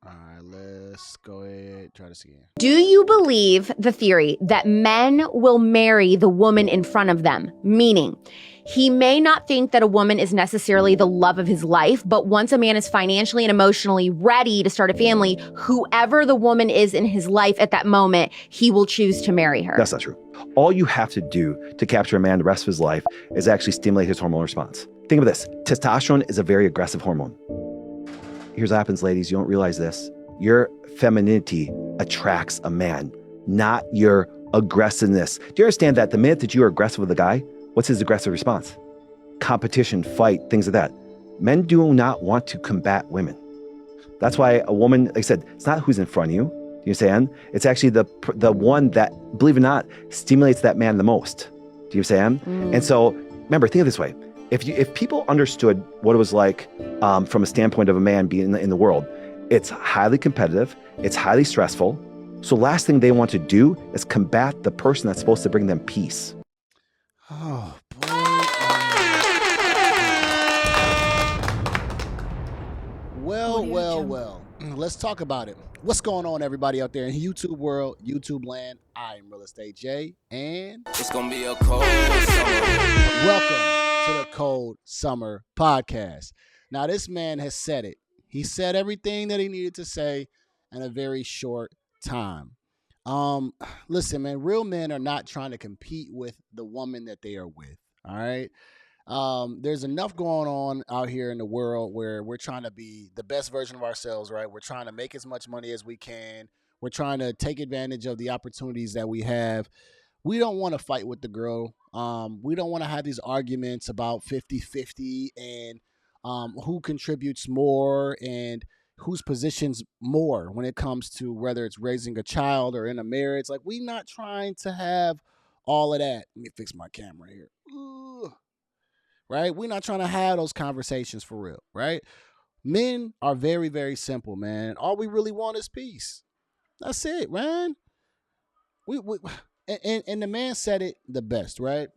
All right, let's go ahead. Try this again. Do you believe the theory that men will marry the woman in front of them? Meaning, he may not think that a woman is necessarily the love of his life, but once a man is financially and emotionally ready to start a family, whoever the woman is in his life at that moment, he will choose to marry her. That's not true. All you have to do to capture a man the rest of his life is actually stimulate his hormonal response. Think of this. Testosterone is a very aggressive hormone. Here's what happens, ladies. You don't realize this. Your femininity attracts a man, not your aggressiveness. Do you understand that the minute that you are aggressive with a guy, what's his aggressive response? Competition, fight, things like that. Men do not want to combat women. That's why a woman, like I said, it's not who's in front of you. Do you understand? It's actually the one that, believe it or not, stimulates that man the most. Do you understand? And so, remember, think of it this way. If people understood what it was like from a standpoint of a man being in the world, it's highly competitive, it's highly stressful. So last thing they want to do is combat the person that's supposed to bring them peace. Oh, boy. Well. Let's talk about it. What's going on, everybody out there in YouTube world, YouTube land? I'm Real Estate Jay, and it's gonna be a cold summer. Welcome to the Cold Summer Podcast. Now, this man has said it. He said everything that he needed to say in a very short time. Listen, man, real men are not trying to compete with the woman that they are with. All right. There's enough going on out here in the world where we're trying to be the best version of ourselves, right? We're trying to make as much money as we can. We're trying to take advantage of the opportunities that we have. We don't want to fight with the girl. We don't want to have these arguments about 50-50 and who contributes more and whose positions more when it comes to whether it's raising a child or in a marriage. Like, we're not trying to have all of that. Let me fix my camera here. Ugh. Right? We're not trying to have those conversations for real, right? Men are very, very simple, man. All we really want is peace. That's it, man. And the man said it the best, right?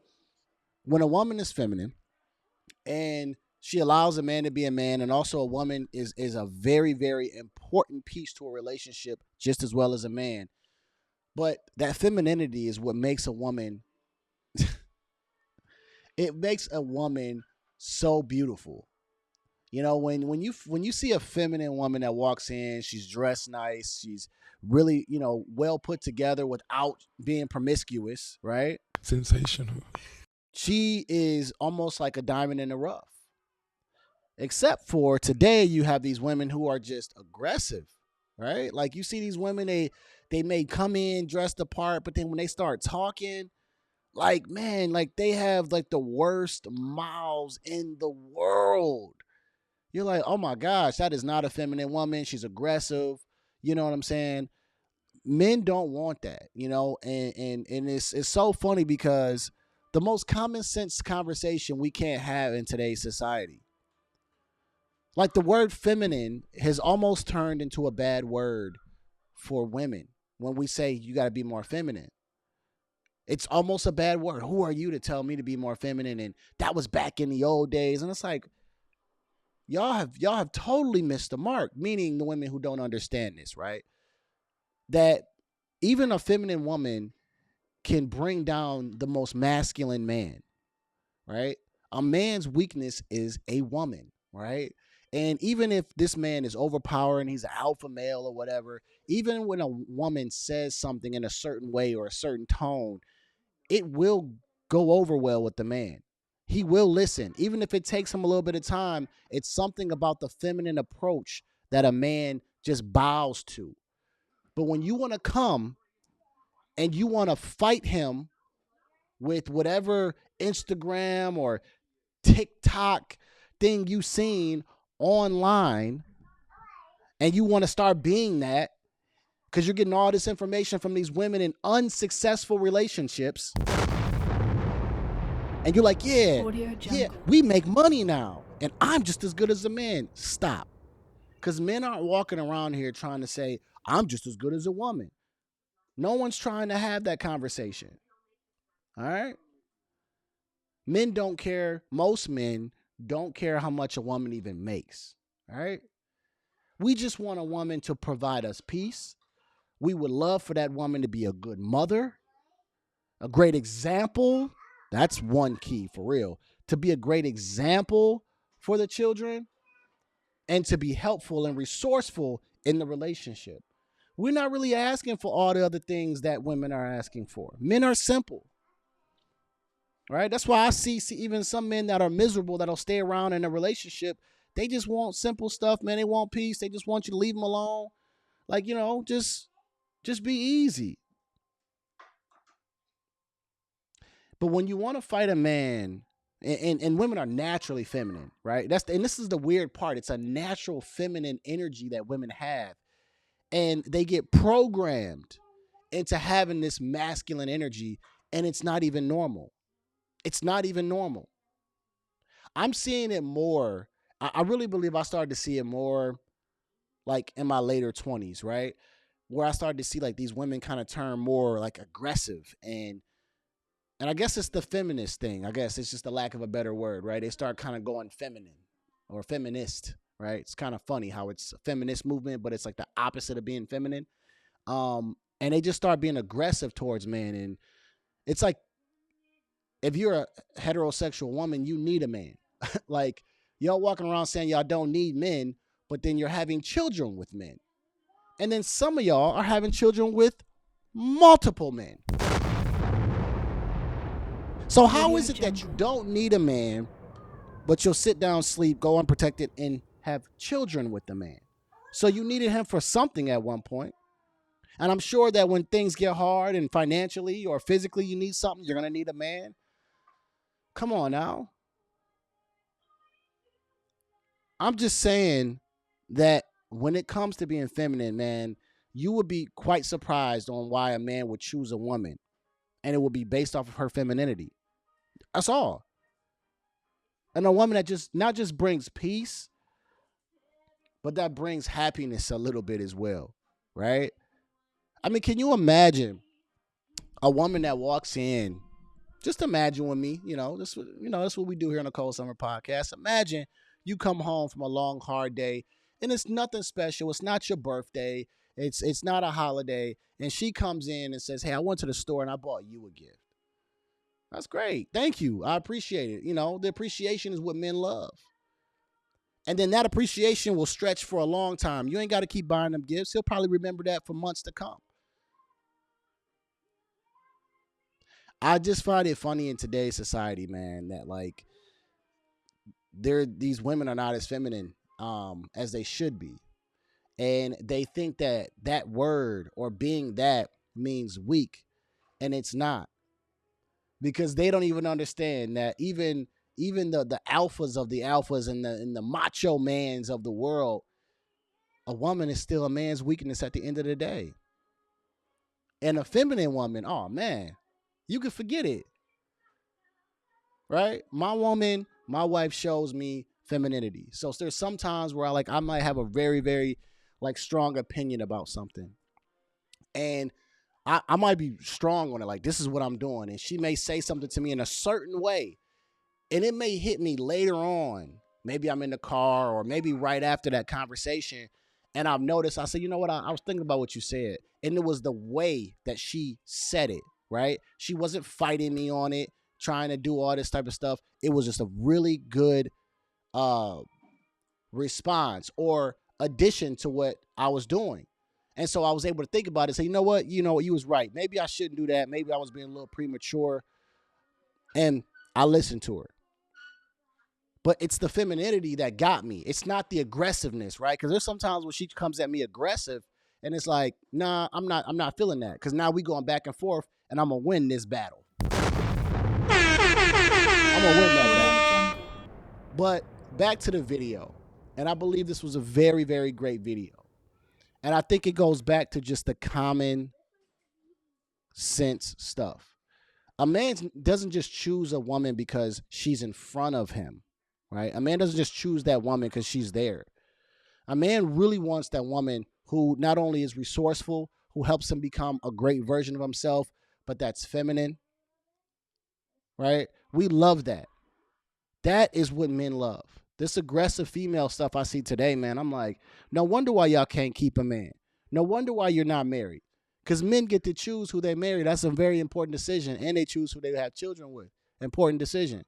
When a woman is feminine and she allows a man to be a man, and also a woman is a very, very important piece to a relationship just as well as a man. But that femininity is what makes a woman it makes a woman so beautiful. You know, when you see a feminine woman that walks in, she's dressed nice, she's really, well put together without being promiscuous, right? Sensational. She is almost like a diamond in the rough. Except for today, you have these women who are just aggressive, right? Like, you see these women, they may come in dressed the part, but then when they start talking, like, man, like they have like the worst mouths in the world. You're like, oh my gosh, that is not a feminine woman. She's aggressive. You know what I'm saying? Men don't want that, and it's so funny because the most common sense conversation we can't have in today's society. Like, the word feminine has almost turned into a bad word for women when we say you got to be more feminine. It's almost a bad word. Who are you to tell me to be more feminine? And that was back in the old days. And it's like, y'all have totally missed the mark, meaning the women who don't understand this, right? That even a feminine woman can bring down the most masculine man, right? A man's weakness is a woman, right? And even if this man is overpowering, he's an alpha male or whatever, even when a woman says something in a certain way or a certain tone, it will go over well with the man. He will listen. Even if it takes him a little bit of time, it's something about the feminine approach that a man just bows to. But when you want to come and you want to fight him with whatever Instagram or TikTok thing you've seen online, and you want to start being that, because you're getting all this information from these women in unsuccessful relationships. And you're like, yeah, we make money now. And I'm just as good as a man. Stop. Because men aren't walking around here trying to say, I'm just as good as a woman. No one's trying to have that conversation. All right? Men don't care. Most men don't care how much a woman even makes. All right? We just want a woman to provide us peace. We would love for that woman to be a good mother, a great example. That's one key for real. To be a great example for the children and to be helpful and resourceful in the relationship. We're not really asking for all the other things that women are asking for. Men are simple, right? That's why I see even some men that are miserable that'll stay around in a relationship. They just want simple stuff, man. They want peace. They just want you to leave them alone. Like, just be easy. But when you want to fight a man, and women are naturally feminine, right? And this is the weird part. It's a natural feminine energy that women have. And they get programmed into having this masculine energy, and it's not even normal. It's not even normal. I'm seeing it more. I really believe I started to see it more like in my later 20s, right? Where I started to see like these women kind of turn more like aggressive and I guess it's the feminist thing. I guess it's just the lack of a better word, right? They start kind of going feminine or feminist, right? It's kind of funny how it's a feminist movement, but it's like the opposite of being feminine. And they just start being aggressive towards men. And it's like, if you're a heterosexual woman, you need a man. Like, y'all walking around saying y'all don't need men, but then you're having children with men. And then some of y'all are having children with multiple men. So how is it that you don't need a man, but you'll sit down, sleep, go unprotected, and have children with the man? So you needed him for something at one point. And I'm sure that when things get hard and financially or physically you need something, you're going to need a man. Come on now. I'm just saying that when it comes to being feminine, man, you would be quite surprised on why a man would choose a woman. And it would be based off of her femininity. That's all. And a woman that just not just brings peace, but that brings happiness a little bit as well, right? I mean, can you imagine a woman that walks in? Just imagine with me, that's what we do here on the Cold Summer Podcast. Imagine you come home from a long, hard day, and it's nothing special. It's not your birthday. It's not a holiday. And she comes in and says, hey, I went to the store and I bought you a gift. That's great. Thank you. I appreciate it. The appreciation is what men love. And then that appreciation will stretch for a long time. You ain't got to keep buying them gifts. He'll probably remember that for months to come. I just find it funny in today's society, man, that like these women are not as feminine as they should be. And they think that word or being that means weak, and it's not. Because they don't even understand that even the alphas of the alphas and the macho mans of the world, a woman is still a man's weakness at the end of the day. And a feminine woman, oh man, you can forget it. Right? My wife shows me femininity. So there's some times where I might have a very, very like strong opinion about something. And I might be strong on it, like this is what I'm doing. And she may say something to me in a certain way. And it may hit me later on. Maybe I'm in the car or maybe right after that conversation. And I've noticed, I said, you know what? I was thinking about what you said. And it was the way that she said it, right? She wasn't fighting me on it, trying to do all this type of stuff. It was just a really good response or addition to what I was doing. And so I was able to think about it, say, you know what, you was right. Maybe I shouldn't do that. Maybe I was being a little premature. And I listened to her. But it's the femininity that got me. It's not the aggressiveness, right? Because there's sometimes when she comes at me aggressive, and it's like, nah, I'm not feeling that. Because now we going back and forth, and I'm going to win this battle. I'm going to win that battle. But back to the video. And I believe this was a very, very great video. And I think it goes back to just the common sense stuff. A man doesn't just choose a woman because she's in front of him, right? A man doesn't just choose that woman because she's there. A man really wants that woman who not only is resourceful, who helps him become a great version of himself, but that's feminine, right? We love that. That is what men love. This aggressive female stuff I see today, man, I'm like, no wonder why y'all can't keep a man. No wonder why you're not married. Because men get to choose who they marry. That's a very important decision. And they choose who they have children with. Important decision.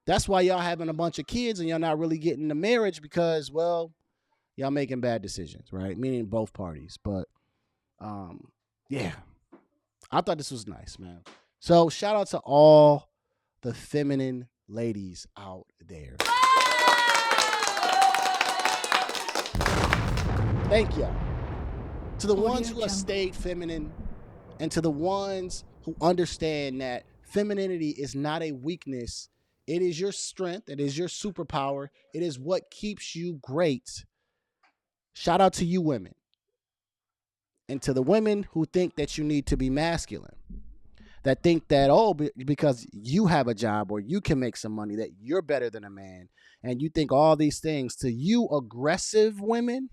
That's why y'all having a bunch of kids and y'all not really getting the marriage because, well, y'all making bad decisions, right? Meaning both parties. But, yeah. I thought this was nice, man. So shout out to all the feminine ladies out there. Thank y'all. To the ones who have stayed feminine and to the ones who understand that femininity is not a weakness. It is your strength. It is your superpower. It is what keeps you great. Shout out to you women. And to the women who think that you need to be masculine. That think that, oh, because you have a job or you can make some money, that you're better than a man. And you think all these things. To you aggressive women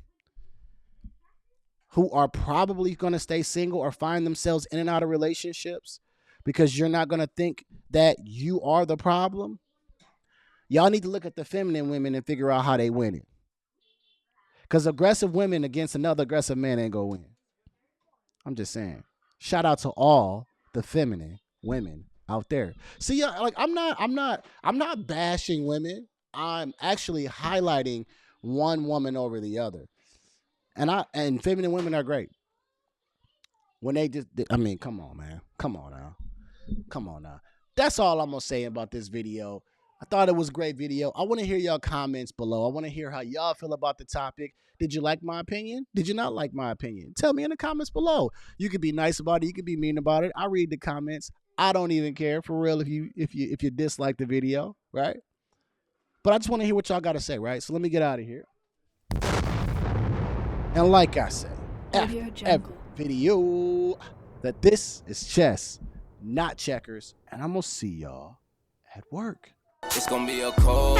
who are probably going to stay single or find themselves in and out of relationships because you're not going to think that you are the problem. Y'all need to look at the feminine women and figure out how they win it. Because aggressive women against another aggressive man ain't going to win. I'm just saying. Shout out to all the feminine women out there. See, like I'm not bashing women. I'm actually highlighting one woman over the other. And feminine women are great. When they just, I mean, come on, man. Come on now. That's all I'm going to say about this video. I thought it was a great video. I want to hear y'all comments below. I want to hear how y'all feel about the topic. Did you like my opinion? Did you not like my opinion? Tell me in the comments below. You could be nice about it. You could be mean about it. I read the comments. I don't even care for real if you dislike the video, right? But I just want to hear what y'all got to say, right? So let me get out of here. And like I said, after every video, that this is chess, not checkers. And I'm going to see y'all at work. It's gonna be a cold